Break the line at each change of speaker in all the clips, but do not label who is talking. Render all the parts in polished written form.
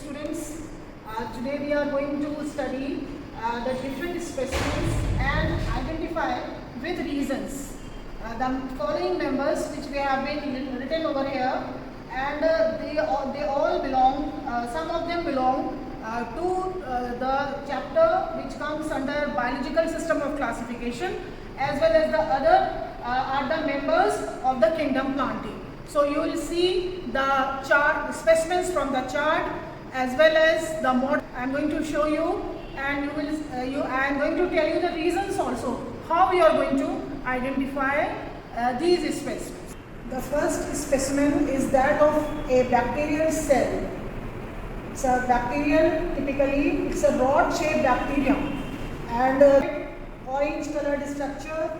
students. Today we are going to study the different specimens and identify with reasons the following members which we have been written over here, and they all belong, some of them belong to the chapter which comes under biological system of classification, as well as the other are the members of the kingdom Plantae. So you will see the chart, specimens from the chart, as well as the model. I am going to show you, and I am going to tell you the reasons also how you are going to identify these specimens. The first specimen is that of a bacterial cell. It's a bacterial, typically it's a rod-shaped bacterium, and orange colored structure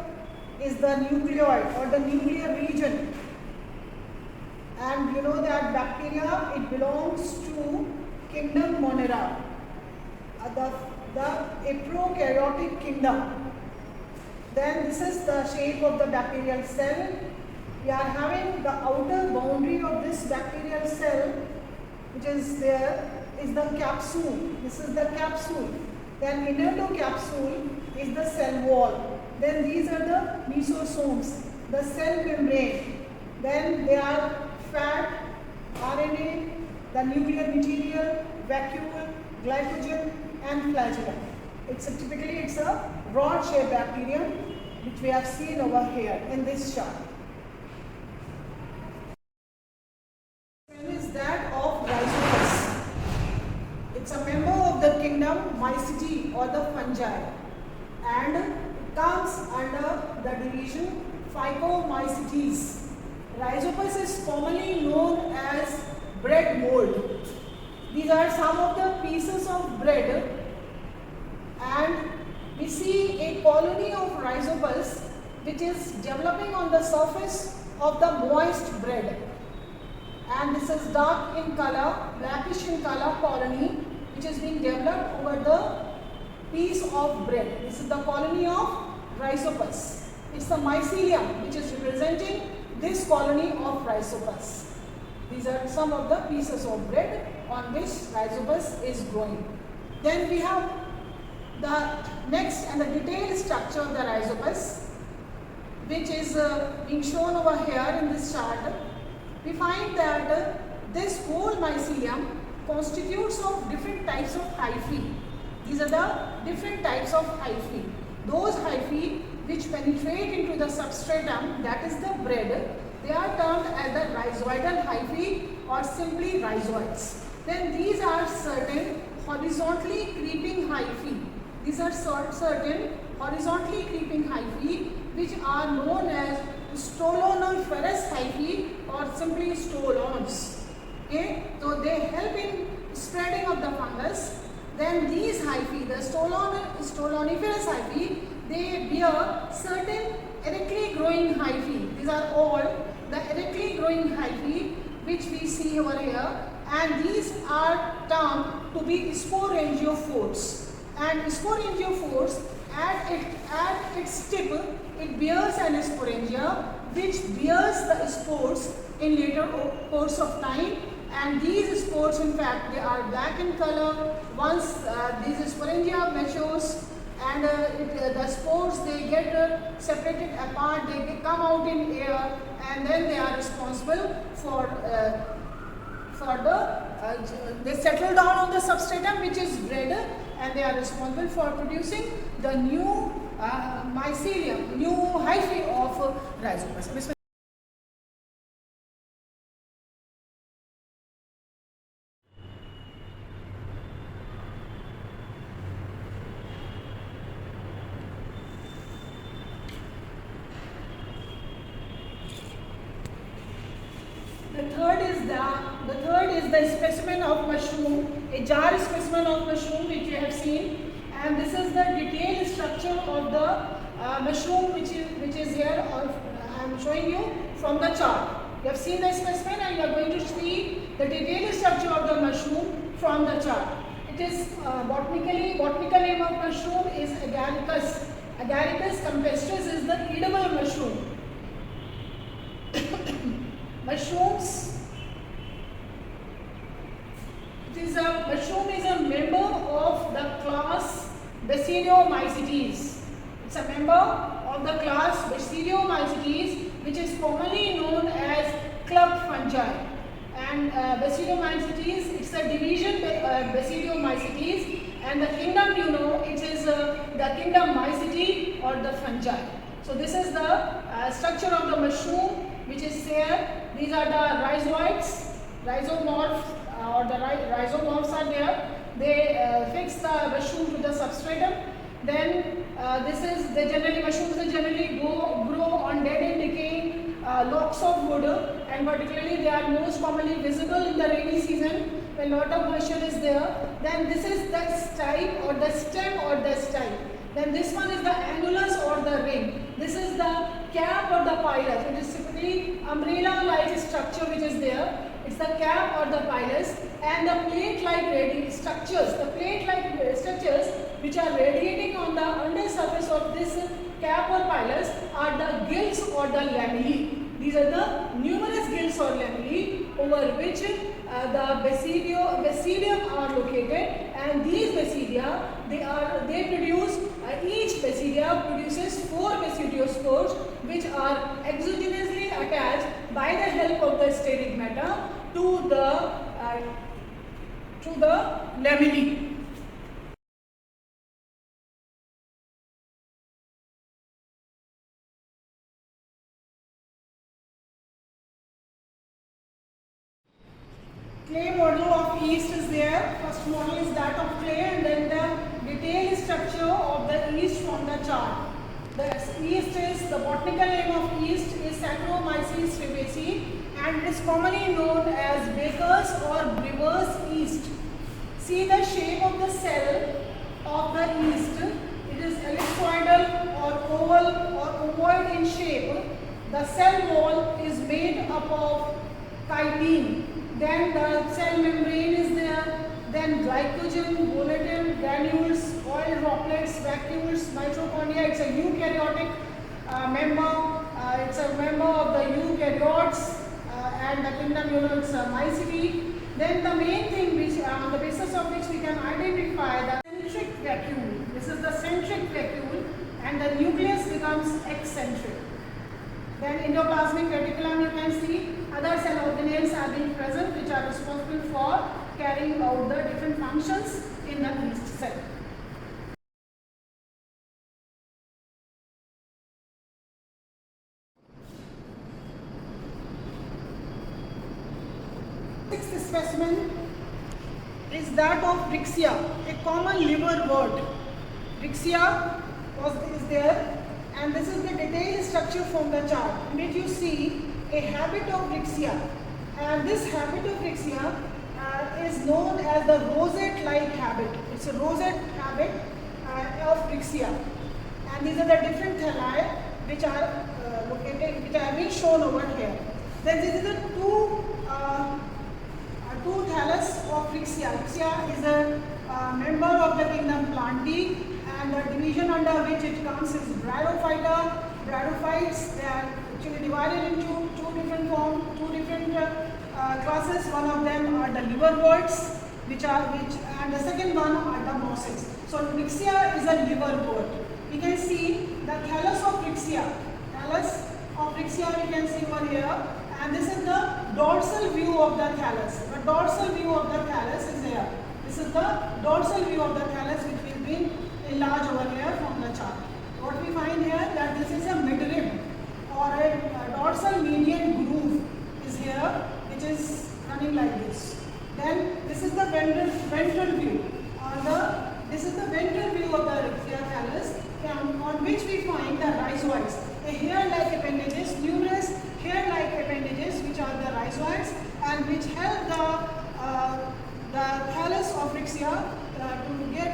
is the nucleoid or the nuclear region. And you know that bacteria, it belongs to kingdom Monera, the prokaryotic kingdom. Then this is the shape of the bacterial cell. We are having the outer boundary of this bacterial cell, which is there, is the capsule. This is the capsule. Then inner to capsule is the cell wall. Then these are the mesosomes, the cell membrane. Then they are fat, RNA, the nuclear material, vacuole, glycogen, and flagella. Typically it's a rod-shaped bacterium which we have seen over here in this chart. Is that of Rhizopus. It's a member of the kingdom Mycete or the fungi, and it comes under the division Phycomycetes. Rhizopus is commonly known as bread mold. These are some of the pieces of bread, and we see a colony of Rhizopus which is developing on the surface of the moist bread. And this is dark in color, blackish in color colony which is being developed over the piece of bread. This is the colony of Rhizopus. It's the mycelium which is representing this colony of Rhizopus. These are some of the pieces of bread on which Rhizopus is growing. Then we have the next and the detailed structure of the Rhizopus, which is being shown over here in this chart. We find that this whole mycelium constitutes of different types of hyphae. These are the different types of hyphae. Those hyphae which penetrate into the substratum, that is the bread, they are termed as the rhizoidal hyphae or simply rhizoids. Then these are certain horizontally creeping hyphae. These are certain horizontally creeping hyphae which are known as stoloniferous hyphae or simply stolons. Okay, so they help in spreading of the fungus. Then these hyphae, the stoloniferous hyphae, they bear certain erectly growing hyphae. These are all the erectly growing hyphae which we see over here, and these are termed to be sporangiophores. And sporangiophores, at its tip, it bears an sporangia which bears the spores in later course of time. And these spores, in fact, they are black in color. Once these sporangia matures, and the spores, they get separated apart, they come out in air, and then they are responsible for they settle down on the substratum which is bread, and they are responsible for producing the new mycelium, new hyphae of Rhizopus. The third is the specimen of mushroom, a jar specimen of mushroom which you have seen, and this is the detailed structure of the mushroom which is here. I am showing you from the chart. You have seen the specimen, and you are going to see the detailed structure of the mushroom from the chart. It is botanical name of mushroom is Agaricus. Agaricus campestris is the edible mushroom. Mushrooms Mushroom is a member of the class Basidiomycetes. It's a member of the class Basidiomycetes, which is commonly known as club fungi. And Basidiomycetes, it's a division Basidiomycetes, and the kingdom, you know, it is the kingdom Mycete or the fungi. So this is the structure of the mushroom, which is there. These are the rhizoids, rhizomorphs, or the rhizomorphs are there. They fix the mushroom to the substratum. Then mushrooms they generally grow on dead and decaying logs of wood, and particularly they are most commonly visible in the rainy season when lot of moisture is there. Then this is the stipe or the stem or the stipe. Then this one is the annulus or the ring. This is the cap or the pilus. It is typically umbrella-like structure which is there. It's the cap or the pilus, and the plate-like structures. The plate-like structures which are radiating on the undersurface of this cap or pilus are the gills or the lamellae. These are the numerous gills or lamellae over which the basidium are located, and these basidia they produce each basidia produces 4 basidiospores which are exogenously attached by the help of the steric to the lamellae. Clay model of yeast is there. First model is that of clay, and then the detailed structure of the yeast from the chart. The yeast is, the botanical name of yeast is Saccharomyces cerevisiae, and it is commonly known as baker's or brewer's yeast. See the shape of the cell of the yeast. It is ellipsoidal or oval or ovoid in shape. The cell wall is made up of chitin. Then the cell membrane is there. Then glycogen, volatil, granules, oil droplets, vacuoles, mitochondria. It's a eukaryotic member. It's a member of the eukaryotes, and the kingdom, you know, it's a Mycete. Then the main thing which on the basis of which we can identify the centric vacuole. This is the centric vacuole, and the nucleus becomes eccentric. Then endoplasmic reticulum, you can see other cell organelles are being present which are responsible for carrying out the different functions in the yeast cell. Sixth specimen is that of Rixia, a common liverwort. Rixia is there, and this is the detailed structure from the chart in which you see a habit of Rixia, and this habit of Rixia is known as the rosette-like habit. It's a rosette habit of Rixia, and these are the different thalli which are located, which are being shown over here. Then this is the two thallus of Rixia. Rixia is a member of the kingdom Plantae, and the division under which it comes is Bryophyta. Bryophytes, they are actually divided into two different classes. One of them are the liverworts, and the second one are the mosses. So Rixia is a liverwort. You can see the thallus of Rixia. Thallus of Rixia you can see over here, and this is the dorsal view of the thallus. The dorsal view of the thallus is here. This is the dorsal view of the thallus, which will be enlarged over here from the chart. What we find here, that this is a midrib or a dorsal median groove is here, which is running like this. Then this is the ventral view. This is the ventral view of the Rixia thallus, on which we find the rhizoids, a hair-like appendages, numerous hair-like appendages, which are the rhizoids, and which help the thallus of Rixia to get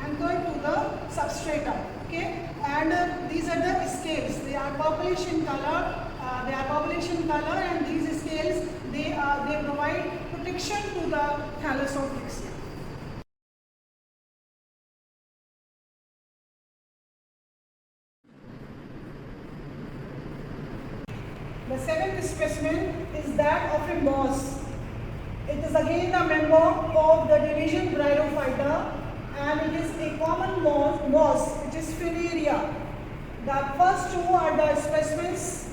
anchored to the substratum. Okay, and these are the scales. They are purplish in color. And these scales they provide protection to the thallus of Rixia. The seventh specimen is that of a moss. It is again a member of and it is a common moss which is Fineria. The first two are the specimens,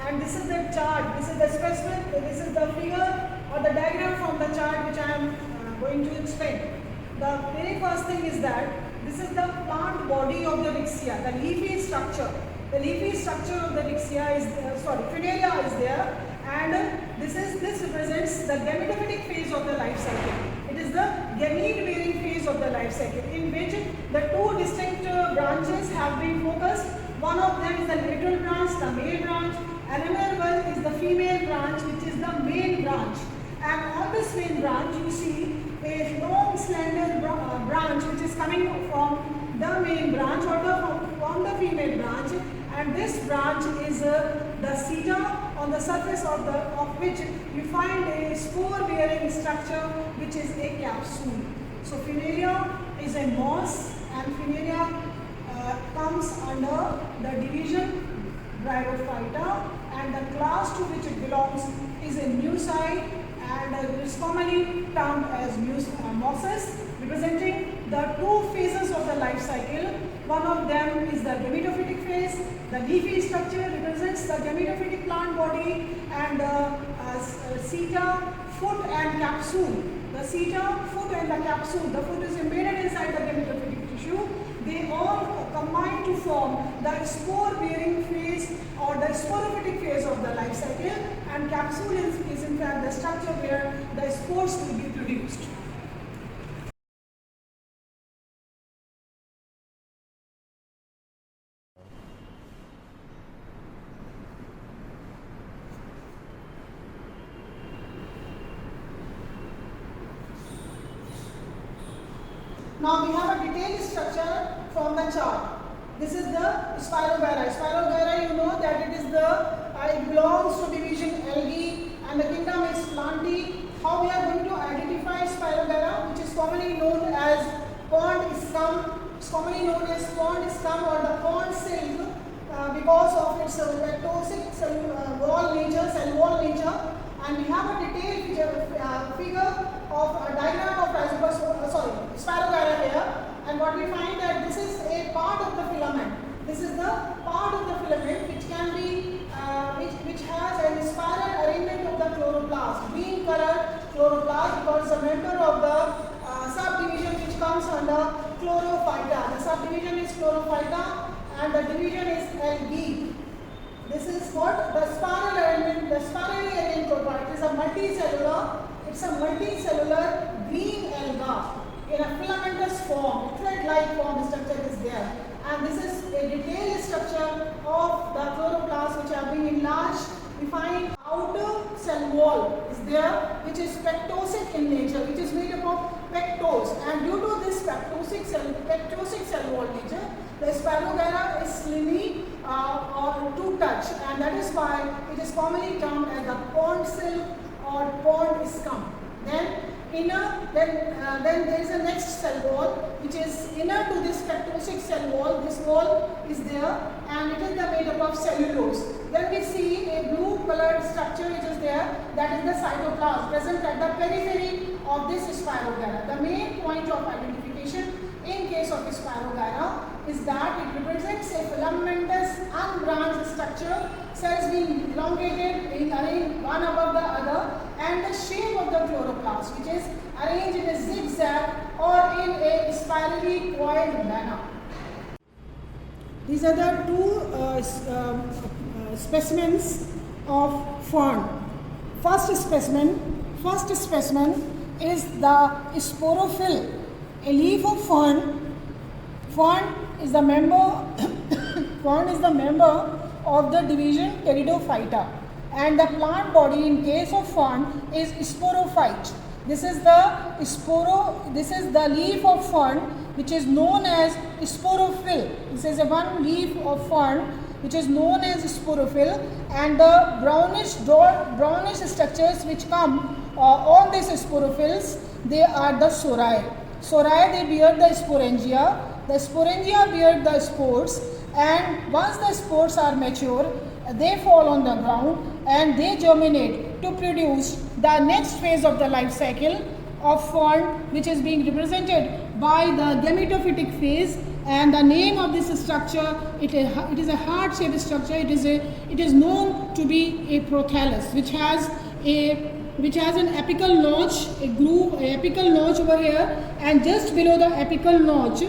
and this is the chart. This is the specimen. This is the figure or the diagram from the chart which I am going to explain. The very first thing is that this is the plant body of the Rixia, the leafy structure. The leafy structure of the Rixia is Fineria is there, and this represents the gametophytic phase of the life cycle. It is the gamete bearing phase of the life cycle, in which the two distinct branches have been focused. One of them is the lateral branch, the male branch, and another one is the female branch, which is the main branch. And on this main branch, you see a long slender branch which is coming from the main branch or from the female branch, and this branch is the seta, on the surface of which you find a spore bearing structure which is a capsule. So Fineria is a moss, and Fineria comes under the division Bryophyta, and the class to which it belongs is a Musae, and it is commonly termed as mosses, representing the two phases of the life cycle. One of them is the gametophytic phase. The leafy structure represents the gametophytic plant body, and seta, foot and capsule. The seta, foot and the capsule. The foot is embedded inside the gametophytic tissue. They all combine to form the spore bearing phase or the sporophytic phase of the life cycle, and capsule is in fact the structure where the spores will be produced. Now we have a detailed structure from the chart. This is the Spirogyra. Spirogyra, you know that it belongs to division Algae, and the kingdom is Plantae. How we are going to identify Spirogyra, which is commonly known as pond scum. It's commonly known as pond scum or the pond silk because of its pectosic cell wall nature. And we have a detailed figure of a diagram of Spirogyra here, and what we find that this is a part of the filament. This is the part of the filament which can be which has a spiral arrangement of the chloroplast, green colored chloroplast, because it's a member of the subdivision which comes under Chlorophyta. The subdivision is Chlorophyta and the division is Algae. This is what the spiral arrangement, the spirally arranged chloroplast. It is a multicellular green alga in a filamentous form, thread-like form structure is there. And this is a detailed structure of the chloroplasts which are being enlarged. We find outer cell wall is there, which is pectosic in nature, which is made up of pectose. And due to this pectosic cell wall nature, the Spirogyra is slimy or to touch, and that is why it is commonly termed as the pond silk or pond scum. Then there is a next cell wall which is inner to this pectosic cell wall. This wall is there, and it is made up of cellulose. Then we see a blue colored structure which is there, that is the cytoplasm present at the periphery of this Spirogyra. The main point of identification in case of Spirogyra is that it represents a filamentous unbranched structure, cells being elongated, being arranged one above the other, and the shape of the chloroplast which is arranged in a zigzag or in a spirally coiled manner. These are the two specimens of fern. First specimen is the sporophyll, a leaf of fern. Fern is the member of the division Pteridophyta, and the plant body in case of fern is sporophyte. This is the leaf of fern which is known as sporophyll. This is one leaf of fern which is known as sporophyll, and the brownish structures which come on these sporophylls, they are the soriae. Soriae, they bear the sporangia. The sporangia bear the spores, and once the spores are mature, they fall on the ground and they germinate to produce the next phase of the life cycle of fern, which is being represented by the gametophytic phase. And the name of this structure, it is a heart-shaped structure. It is known to be a prothallus, which has an apical notch, a groove, a apical notch over here, and just below the apical notch,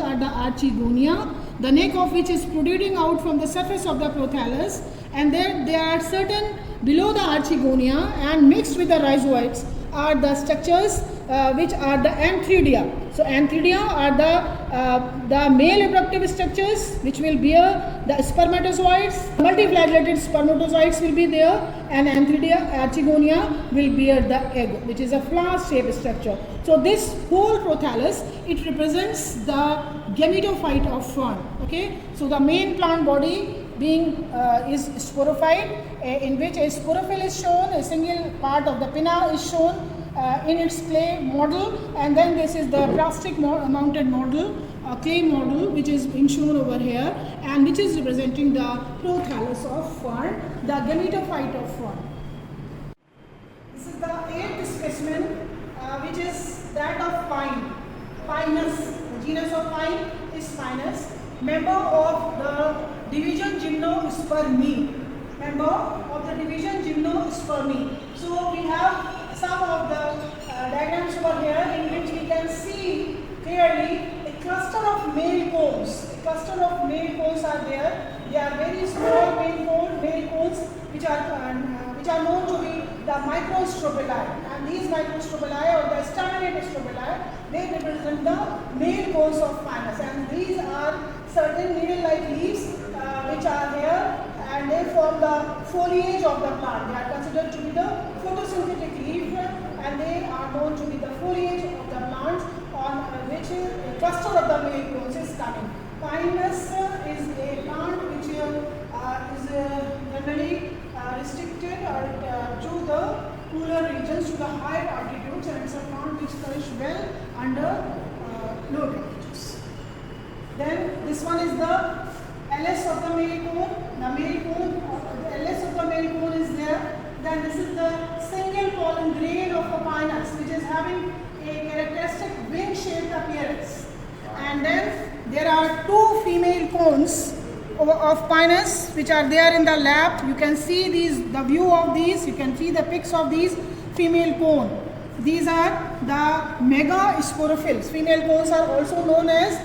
are the archegonia, the neck of which is protruding out from the surface of the prothallus, and there are certain below the archegonia and mixed with the rhizoids are the structures which are the antheridia. So antheridia are the male reproductive structures which will bear the spermatozoids. Multiflagellated spermatozoids will be there, and antheridia, archegonia will bear the egg, which is a flower-shaped structure. So this whole prothallus, it represents the gametophyte of fern. Okay, so the main plant body being is sporophyte, in which a sporophyll is shown, a single part of the pinna is shown in its clay model, and then this is the plastic mounted model, clay model, which is being shown over here, and which is representing the prothallus of fern, the gametophyte of fern. This is the 8th specimen, which is that of pine, Pinus. The genus of pine is Pinus, member of the division Gymnospermi. So we have some of the diagrams over here in which we can see clearly a cluster of male cones. Are there. They are very small male cones which are known to be the microstropili, and these microstropili or the staminate stropili, they represent the male cones of Pinus, and these are certain needle-like leaves which are here, and they form the foliage of the plant. They are considered to be the photosynthetic leaf, and they are known to be the foliage of the plant on which a cluster of the male cones is coming. Pinus is a plant which is generally restricted to the cooler regions, to the higher altitudes, and it's a plant which flourishes well under low temperatures. Then this one is the LS of the male cone. The LS of the male cone is there. Then this is the single pollen grain of a Pinus, which is having a characteristic wing-shaped appearance. And then there are two female cones of Pinus which are there in the lab. You can see the view of these. You can see the pics of these female cone. These are the mega sporophylls. Female cones are also known as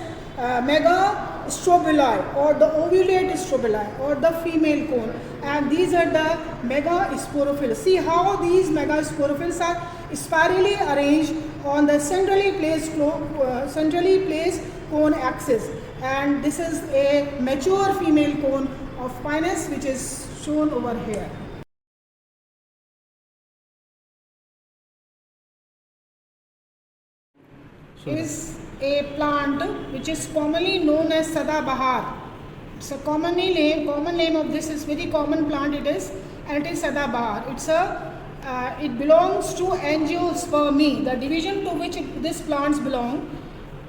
mega strobili or the ovulate strobili or the female cone, and these are the mega sporophylls. See how these mega sporophylls are spirally arranged on the centrally placed cone axis, and this is a mature female cone of Pinus which is shown over here. Is a plant which is commonly known as Sadabahar. It's a common name of this is very common plant it is, and it is Sadabahar. It belongs to Angiospermi. The division to which these plants belong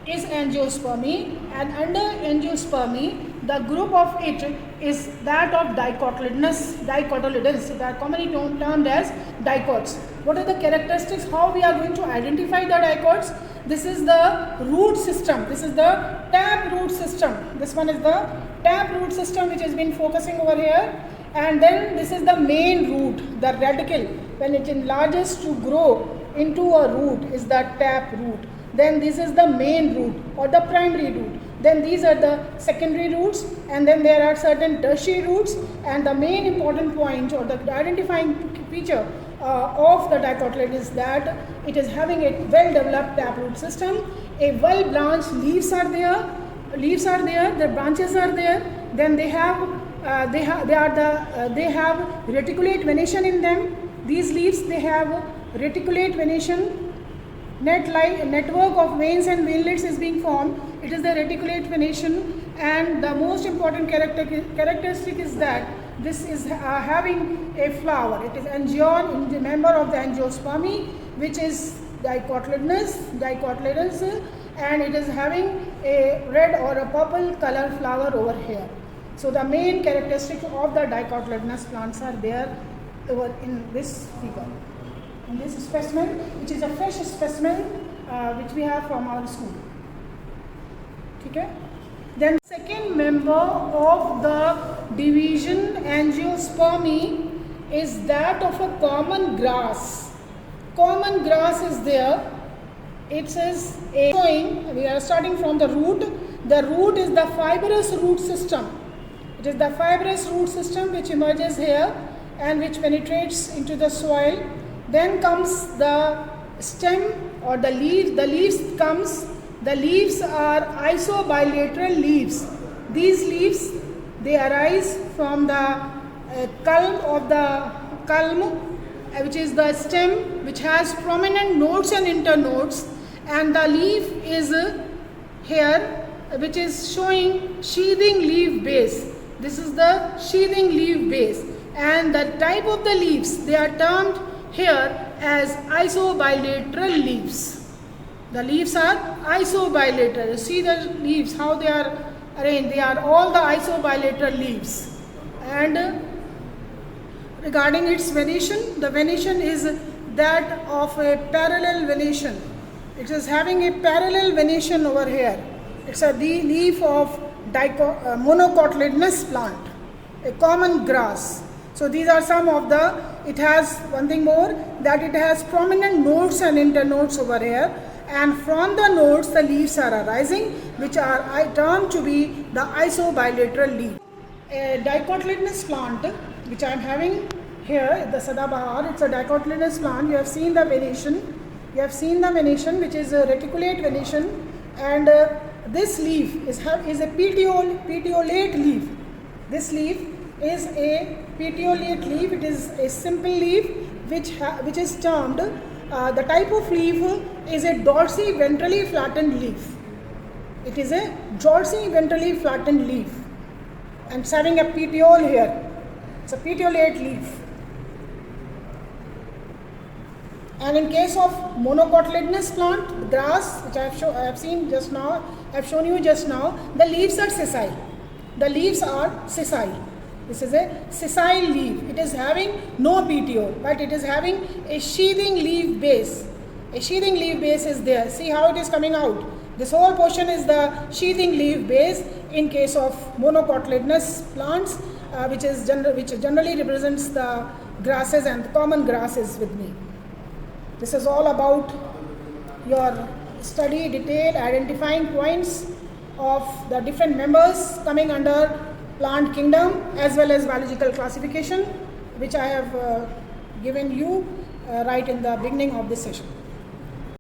is Angiospermi, and under Angiospermi the group of it is that of dicotyledons. They are commonly termed as dicots. What are the characteristics? How we are going to identify the dicots? This is the root system. This is the tap root system. This one is the tap root system which has been focusing over here. And then this is the main root, the radicle. When it enlarges to grow into a root is the tap root. Then this is the main root or the primary root. Then these are the secondary roots, and then there are certain tertiary roots, and the main important point or the identifying feature of the dicotyledon is that it is having a well developed taproot system. A well branched leaves are there, the branches are there. Then they have reticulate venation in them. These leaves, they have reticulate venation. Network of veins and veinlets is being formed. It is the reticulate venation, and the most important characteristic is that this is having a flower. It is angion, the member of the angiospermy, which is dicotyledonous, and it is having a red or a purple color flower over here. So the main characteristic of the dicotyledonous plants are there over in this figure. in this specimen, which is a fresh specimen which we have from our school. Okay? Then second member of the division angiospermy is that of a common grass. Common grass is there. It is showing, we are starting from the root. The root is the fibrous root system. It is the fibrous root system which emerges here and which penetrates into the soil. Then comes the stem or the leaf. The leaves comes. The leaves are isobilateral leaves. These leaves, they arise from the culm of the culm, which is the stem which has prominent nodes and internodes, and the leaf is here, which is showing sheathing leaf base. This is the sheathing leaf base, and the type of the leaves, they are termed here as isobilateral leaves. The leaves are isobilateral. You see the leaves, how they are arranged. They are all the isobilateral leaves. And regarding its venation, the venation is that of a parallel venation. It is having a parallel venation over here. It's a leaf of monocotyledonous plant, a common grass. So these are some of the, it has one thing more, that it has prominent nodes and internodes over here, and from the nodes the leaves are arising, which are termed to be the isobilateral leaf. A dicotyledonous plant which I am having here, the Sadabahar, it's a dicotyledonous plant. You have seen the venation. You have seen the venation, which is a reticulate venation, and this leaf is a petiolate leaf. This leaf is a petiolate leaf. It is a simple leaf which is termed, the type of leaf is a dorsi-ventrally flattened leaf. It is a dorsi-ventrally flattened leaf, and it's having a petiole here. It's a petiolate leaf. And in case of monocotyledonous plant, grass, which I have seen just now, I have shown you just now, the leaves are sessile. The leaves are sessile. This is a sessile leaf. It is having no petiole, but it is having a sheathing leaf base. A sheathing leaf base is there. See how it is coming out. This whole portion is the sheathing leaf base in case of monocotyledonous plants, which generally represents the grasses and the common grasses with me. This is all about your study detail, identifying points of the different members coming under plant kingdom as well as biological classification, which I have given you right in the beginning of this session.